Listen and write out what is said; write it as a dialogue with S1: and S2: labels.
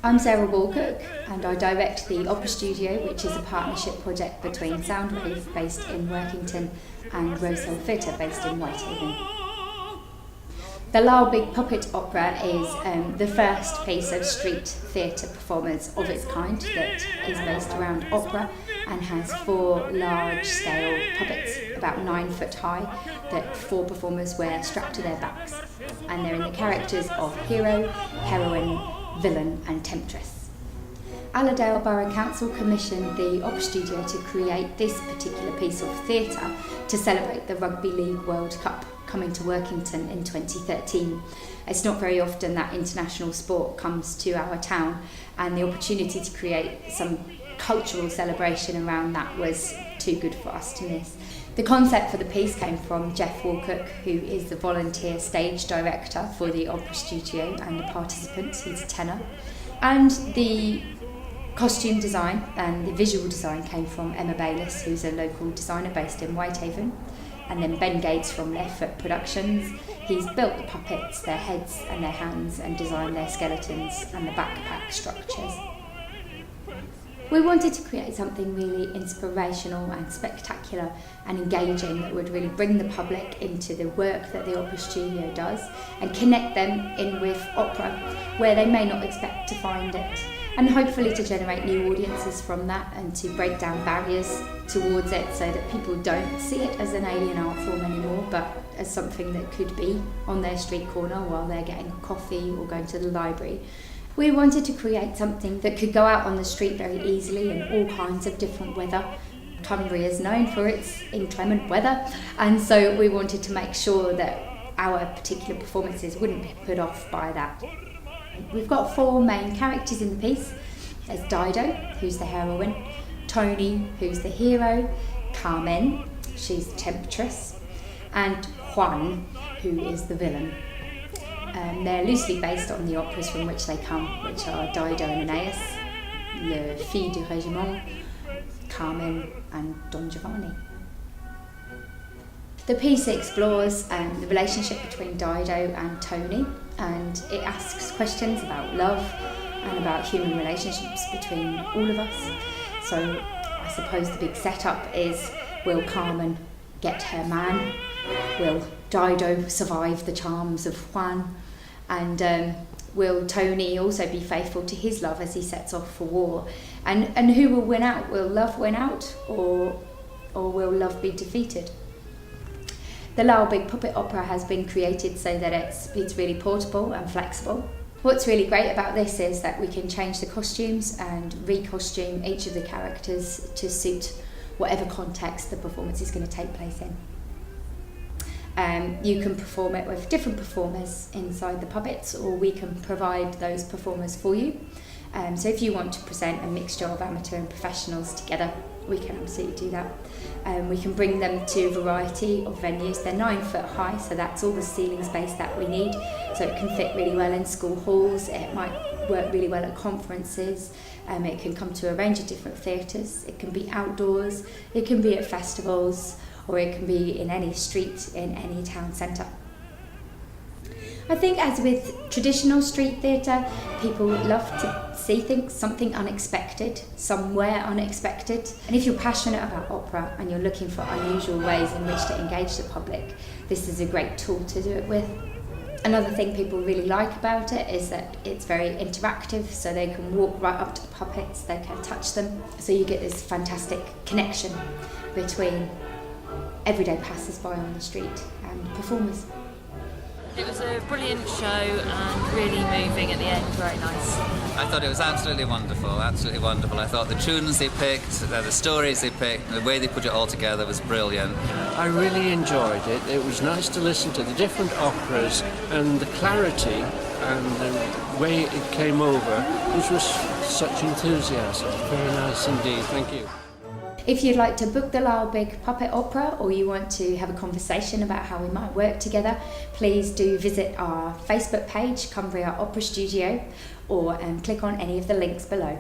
S1: I'm Sarah Walcock and I direct the Opera Studio, which is a partnership project between SoundWave, based in Workington, and Rosehill Theatre, based in Whitehaven. The Lyle Big Puppet Opera is the first piece of street theatre performance of its kind that is based around opera and has 4 large-scale puppets, about 9 foot high, that 4 performers wear strapped to their backs. And they're in the characters of hero, heroine, villain and temptress. Allerdale Borough Council commissioned the Opera Studio to create this particular piece of theatre to celebrate the Rugby League World Cup coming to Workington in 2013. It's not very often that international sport comes to our town, and the opportunity to create some cultural celebration around that was too good for us to miss. The concept for the piece came from Jeff Walcock, who is the volunteer stage director for the Opera Studio and the participants. He's a tenor. And the costume design and the visual design came from Emma Bayliss, who's a local designer based in Whitehaven. And then Ben Gates from Left Foot Productions. He's built the puppets, their heads and their hands, and designed their skeletons and the backpack structures. We wanted to create something really inspirational and spectacular and engaging that would really bring the public into the work that the Opera Studio does and connect them in with opera where they may not expect to find it, and hopefully to generate new audiences from that and to break down barriers towards it so that people don't see it as an alien art form anymore, but as something that could be on their street corner while they're getting coffee or going to the library. We wanted to create something that could go out on the street very easily in all kinds of different weather. Cumbria is known for its inclement weather, and so we wanted to make sure that our particular performances wouldn't be put off by that. We've got 4 main characters in the piece. There's Dido, who's the heroine, Tony, who's the hero, Carmen, she's the temptress, and Juan, who is the villain. They're loosely based on the operas from which they come, which are Dido and Aeneas, Le Fille du Régiment, Carmen and Don Giovanni. The piece explores the relationship between Dido and Tony, and it asks questions about love and about human relationships between all of us. So I suppose the big setup is, will Carmen get her man? Will Dido survive the charms of Juan? And will Tony also be faithful to his love as he sets off for war? And who will win out? Will love win out, or will love be defeated? The Lyle Big Puppet Opera has been created so that it's really portable and flexible. What's really great about this is that we can change the costumes and re-costume each of the characters to suit whatever context the performance is going to take place in. You can perform it with different performers inside the puppets, or we can provide those performers for you. So if you want to present a mixture of amateur and professionals together, we can absolutely do that. We can bring them to a variety of venues. They're 9 foot high, so that's all the ceiling space that we need. So it can fit really well in school halls, it might work really well at conferences, it can come to a range of different theatres, it can be outdoors, it can be at festivals, or it can be in any street in any town centre. I think, as with traditional street theatre, people love to see something unexpected, somewhere unexpected. And if you're passionate about opera and you're looking for unusual ways in which to engage the public, this is a great tool to do it with. Another thing people really like about it is that it's very interactive, so they can walk right up to the puppets, they can touch them, so you get this fantastic connection between everyday passers-by on the street and performers.
S2: It was a brilliant show and really moving at the end, very nice.
S3: I thought it was absolutely wonderful, absolutely wonderful. I thought the tunes they picked, the stories they picked, the way they put it all together was brilliant.
S4: I really enjoyed it. It was nice to listen to the different operas and the clarity and the way it came over, which was such enthusiasm. Very nice indeed, thank you.
S1: If you'd like to book the Lyle Big Puppet Opera, or you want to have a conversation about how we might work together, please do visit our Facebook page, Cumbria Opera Studio, or click on any of the links below.